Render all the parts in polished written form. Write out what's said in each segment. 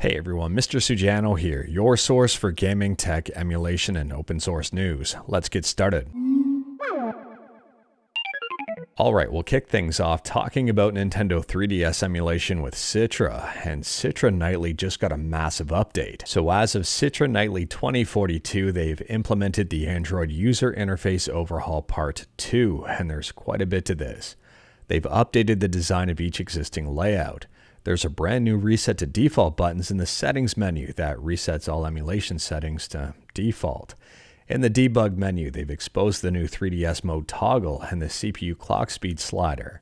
Hey everyone, Mr. Sujano here, your source for gaming, tech, emulation, and open source news. Let's get started. Alright, we'll kick things off talking about Nintendo 3DS emulation with Citra, and Citra Nightly just got a massive update. So as of Citra Nightly 2042, they've implemented the Android User Interface Overhaul Part 2, and there's quite a bit to this. They've updated the design of each existing layout. There's a brand new reset to default buttons in the settings menu that resets all emulation settings to default. In the debug menu, they've exposed the new 3DS mode toggle and the CPU clock speed slider.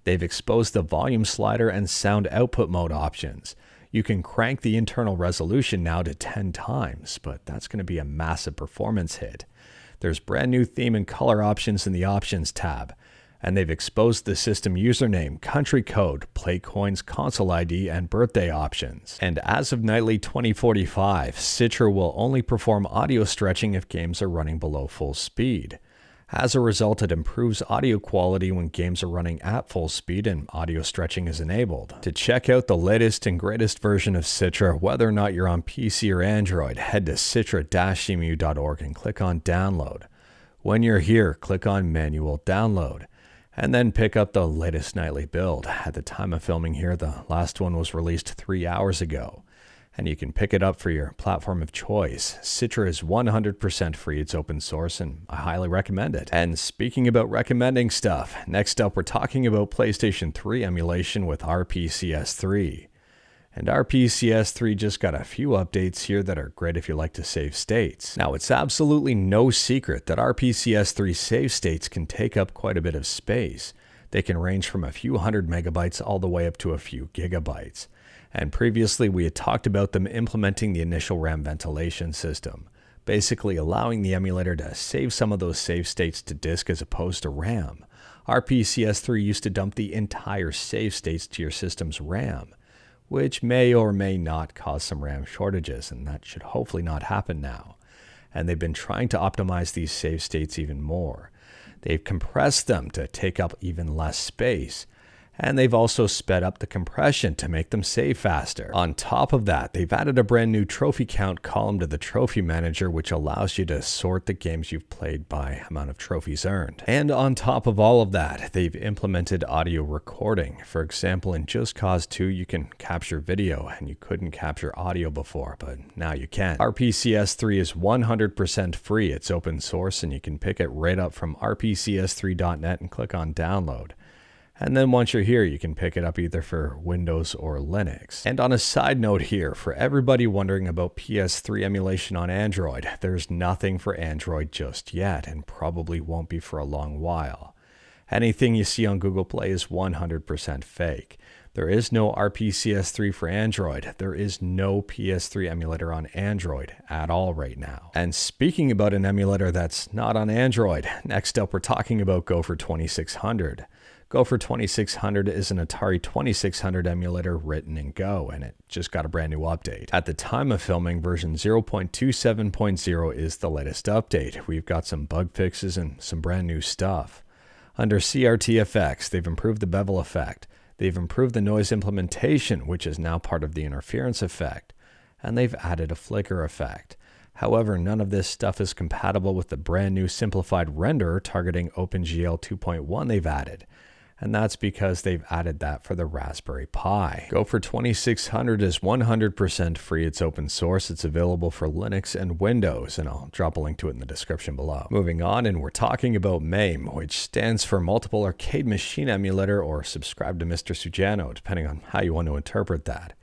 They've exposed the volume slider and sound output mode options. You can crank the internal resolution now to 10 times, but that's going to be a massive performance hit. There's brand new theme and color options in the Options tab. And they've exposed the system username, country code, play coins, console ID, and birthday options. And as of Nightly 2045, Citra will only perform audio stretching if games are running below full speed. As a result, it improves audio quality when games are running at full speed and audio stretching is enabled. To check out the latest and greatest version of Citra, whether or not you're on PC or Android, head to citra-emu.org and click on Download. When you're here, click on Manual Download. And then pick up the latest nightly build. At the time of filming here, the last one was released 3 hours ago. And you can pick it up for your platform of choice. Citra is 100% free, it's open source, and I highly recommend it. And speaking about recommending stuff, next up we're talking about PlayStation 3 emulation with RPCS3. And RPCS3 just got a few updates here that are great if you like to save states. Now, it's absolutely no secret that RPCS3 save states can take up quite a bit of space. They can range from a few hundred megabytes all the way up to a few gigabytes. And previously, we had talked about them implementing the initial RAM ventilation system, basically allowing the emulator to save some of those save states to disk as opposed to RAM. RPCS3 used to dump the entire save states to your system's RAM, which may or may not cause some RAM shortages, and that should hopefully not happen now. And they've been trying to optimize these save states even more. They've compressed them to take up even less space, and they've also sped up the compression to make them save faster. On top of that, they've added a brand new trophy count column to the trophy manager, which allows you to sort the games you've played by amount of trophies earned. And on top of all of that, they've implemented audio recording. For example, in Just Cause 2, you can capture video, and you couldn't capture audio before, but now you can. RPCS3 is 100% free. It's open source, and you can pick it right up from rpcs3.net and click on download. And then once you're here, you can pick it up either for Windows or Linux. And on a side note here, for everybody wondering about PS3 emulation on Android, there's nothing for Android just yet, and probably won't be for a long while. Anything you see on Google Play is 100% fake. There is no RPCS3 for Android. There is no PS3 emulator on Android at all right now. And speaking about an emulator that's not on Android, next up we're talking about Gopher 2600. Gopher 2600 is an Atari 2600 emulator written in Go, and it just got a brand new update. At the time of filming, version 0.27.0 is the latest update. We've got some bug fixes and some brand new stuff. Under CRT effects, they've improved the bevel effect. They've improved the noise implementation, which is now part of the interference effect. And they've added a flicker effect. However, none of this stuff is compatible with the brand new simplified renderer targeting OpenGL 2.1 they've added. And that's because they've added that for the Raspberry Pi. Gopher 2600 is 100% free. It's open source. It's available for Linux and Windows, and I'll drop a link to it in the description below. Moving on, and we're talking about MAME, which stands for Multiple Arcade Machine Emulator, or Subscribe to Mr. Sujano, depending on how you want to interpret that.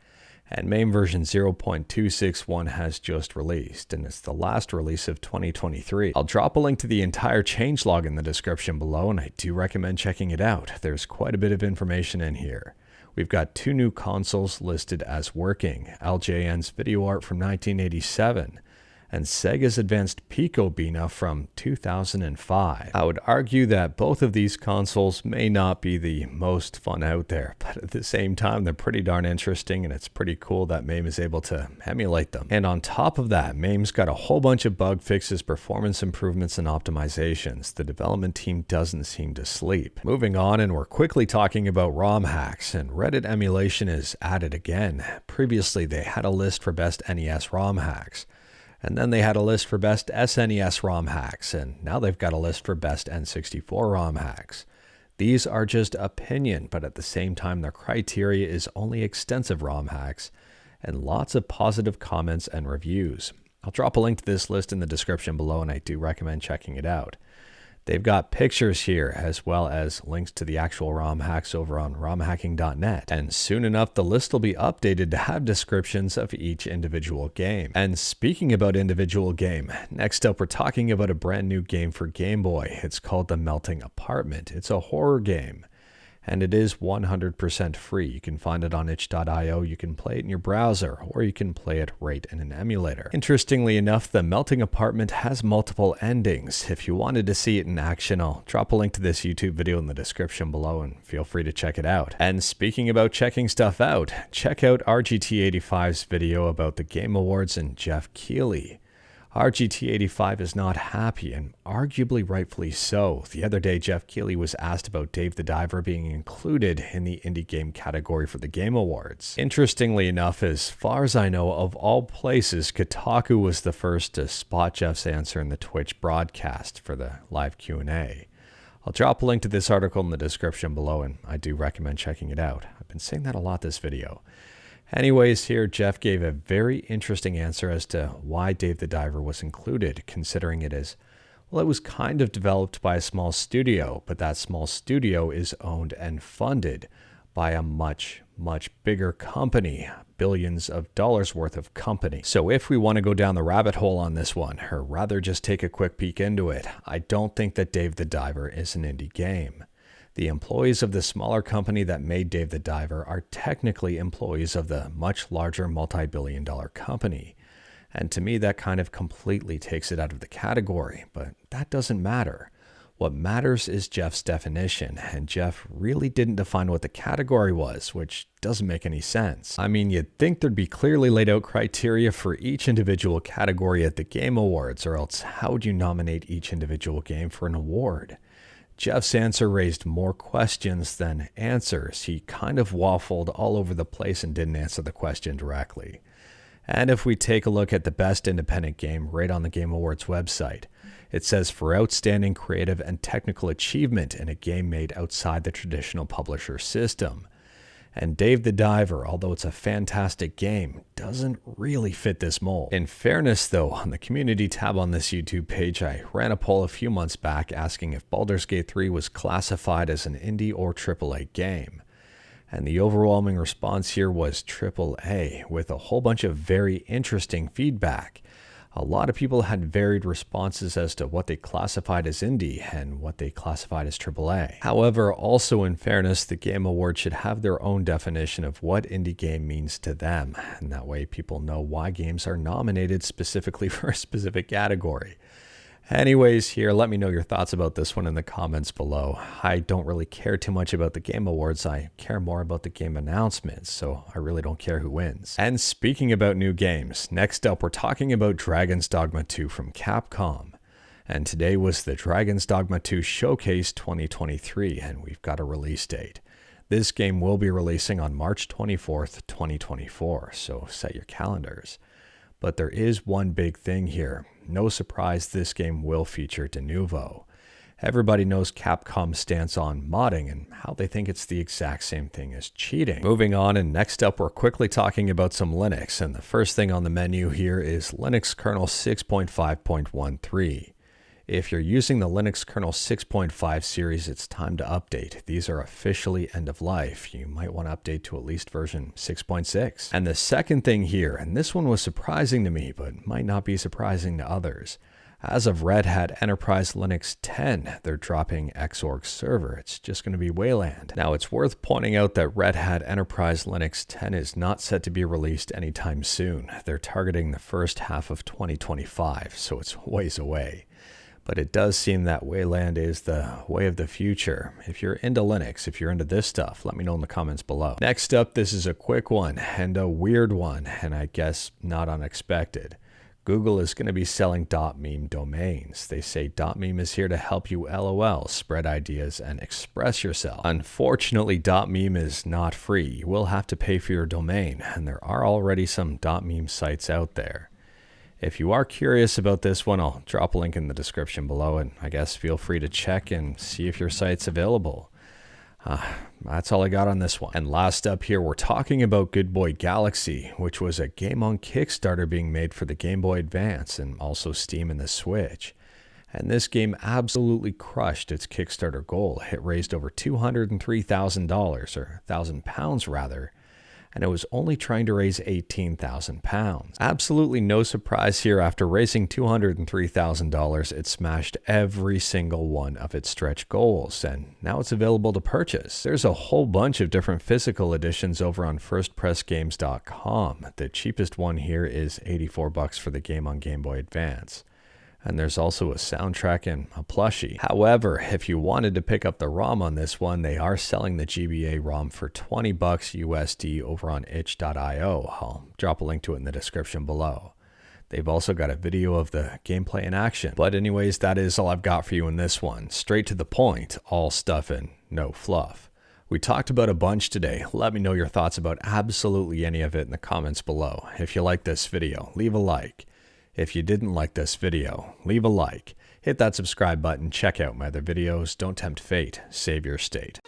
And MAME version 0.261 has just released, and it's the last release of 2023. I'll drop a link to the entire changelog in the description below, and I do recommend checking it out. There's quite a bit of information in here. We've got 2 new consoles listed as working, LJN's video art from 1987, and Sega's advanced Picobina from 2005. I would argue that both of these consoles may not be the most fun out there, but at the same time they're pretty darn interesting, and it's pretty cool that MAME is able to emulate them. And on top of that, MAME's got a whole bunch of bug fixes, performance improvements, and optimizations. The development team doesn't seem to sleep. Moving on, and we're quickly talking about ROM hacks, and Reddit emulation is at it again. Previously they had a list for best NES ROM hacks, and then they had a list for best SNES ROM hacks, and now they've got a list for best N64 ROM hacks. These are just opinion, but at the same time their criteria is only extensive ROM hacks and lots of positive comments and reviews. I'll drop a link to this list in the description below, and I do recommend checking it out. They've got pictures here as well as links to the actual ROM hacks over on romhacking.net. And soon enough, the list will be updated to have descriptions of each individual game. And speaking about individual game, next up we're talking about a brand new game for Game Boy. It's called The Melting Apartment. It's a horror game, and it is 100% free. You can find it on itch.io, you can play it in your browser, or you can play it right in an emulator. Interestingly enough, The Melting Apartment has multiple endings. If you wanted to see it in action, I'll drop a link to this YouTube video in the description below, and feel free to check it out. And speaking about checking stuff out, check out RGT85's video about the Game Awards and Geoff Keighley. RGT85 is not happy, and arguably rightfully so. The other day, Geoff Keighley was asked about Dave the Diver being included in the indie game category for the Game Awards. Interestingly enough, as far as I know, of all places, Kotaku was the first to spot Geoff's answer in the Twitch broadcast for the live Q&A. I'll drop a link to this article in the description below, and I do recommend checking it out. I've been saying that a lot this video. Anyways, here Geoff gave a very interesting answer as to why Dave the Diver was included, considering it is, well, it was kind of developed by a small studio, but that small studio is owned and funded by a much bigger company, billions of dollars worth of company. So if we want to go down the rabbit hole on this one, or rather just take a quick peek into it, I don't think that Dave the Diver is an indie game. The employees of the smaller company that made Dave the Diver are technically employees of the much larger multi-billion-dollar company. And to me, that kind of completely takes it out of the category, but that doesn't matter. What matters is Geoff's definition, and Geoff really didn't define what the category was, which doesn't make any sense. I mean, you'd think there'd be clearly laid out criteria for each individual category at the Game Awards, or else how would you nominate each individual game for an award? Geoff's answer raised more questions than answers. He kind of waffled all over the place and didn't answer the question directly. And if we take a look at the best independent game right on the Game Awards website, it says for outstanding creative and technical achievement in a game made outside the traditional publisher system. And Dave the Diver, although it's a fantastic game, doesn't really fit this mold. In fairness though, on the community tab on this YouTube page, I ran a poll a few months back asking if Baldur's Gate 3 was classified as an indie or AAA game. And the overwhelming response here was AAA, with a whole bunch of very interesting feedback. A lot of people had varied responses as to what they classified as indie and what they classified as AAA. However, also in fairness, the Game Awards should have their own definition of what indie game means to them, and that way people know why games are nominated specifically for a specific category. Anyways, here, let me know your thoughts about this one in the comments below. I don't really care too much about the Game Awards. I care more about the game announcements, so I really don't care who wins. And speaking about new games, next up we're talking about Dragon's Dogma 2 from Capcom. And today was the Dragon's Dogma 2 Showcase 2023, and we've got a release date. This game will be releasing on March 24th, 2024, so set your calendars. But there is one big thing here. No surprise, this game will feature Denuvo. Everybody knows Capcom's stance on modding and how they think it's the exact same thing as cheating. Moving on, and next up we're quickly talking about some Linux, and the first thing on the menu here is Linux kernel 6.5.13. If you're using the Linux kernel 6.5 series, it's time to update. These are officially end of life. You might want to update to at least version 6.6. And the second thing here, and this one was surprising to me, but might not be surprising to others, As of Red Hat Enterprise Linux 10, they're dropping Xorg Server. It's just going to be Wayland. Now, it's worth pointing out that Red Hat Enterprise Linux 10 is not set to be released anytime soon. They're targeting the first half of 2025, so it's ways away. But it does seem that Wayland is the way of the future. If you're into Linux, if you're into this stuff, let me know in the comments below. Next up, this is a quick one and a weird one, and I guess not unexpected. Google is going to be selling .meme domains. They say .meme is here to help you LOL, spread ideas, and express yourself. Unfortunately, .meme is not free. You will have to pay for your domain, and there are already some .meme sites out there. If you are curious about this one, I'll drop a link in the description below, and I guess feel free to check and see if your site's available. That's all I got on this one. And last up here, we're talking about Goodboy Galaxy, which was a game on Kickstarter being made for the Game Boy Advance and also Steam and the Switch. And this game absolutely crushed its Kickstarter goal. It raised over $203,000, or £1,000 rather, and it was only trying to raise £18,000. Absolutely no surprise here. After raising $203,000, it smashed every single one of its stretch goals, and now it's available to purchase. There's a whole bunch of different physical editions over on firstpressgames.com. The cheapest one here is $84 for the game on Game Boy Advance. And there's also a soundtrack and a plushie. However, if you wanted to pick up the ROM on this one, they are selling the GBA ROM for $20 USD over on itch.io. I'll drop a link to it in the description below. They've also got a video of the gameplay in action. But anyways, that is all I've got for you in this one. Straight to the point, all stuff and no fluff. We talked about a bunch today. Let me know your thoughts about absolutely any of it in the comments below. If you like this video, leave a like. If you didn't like this video, leave a like, hit that subscribe button, check out my other videos, don't tempt fate, save your state.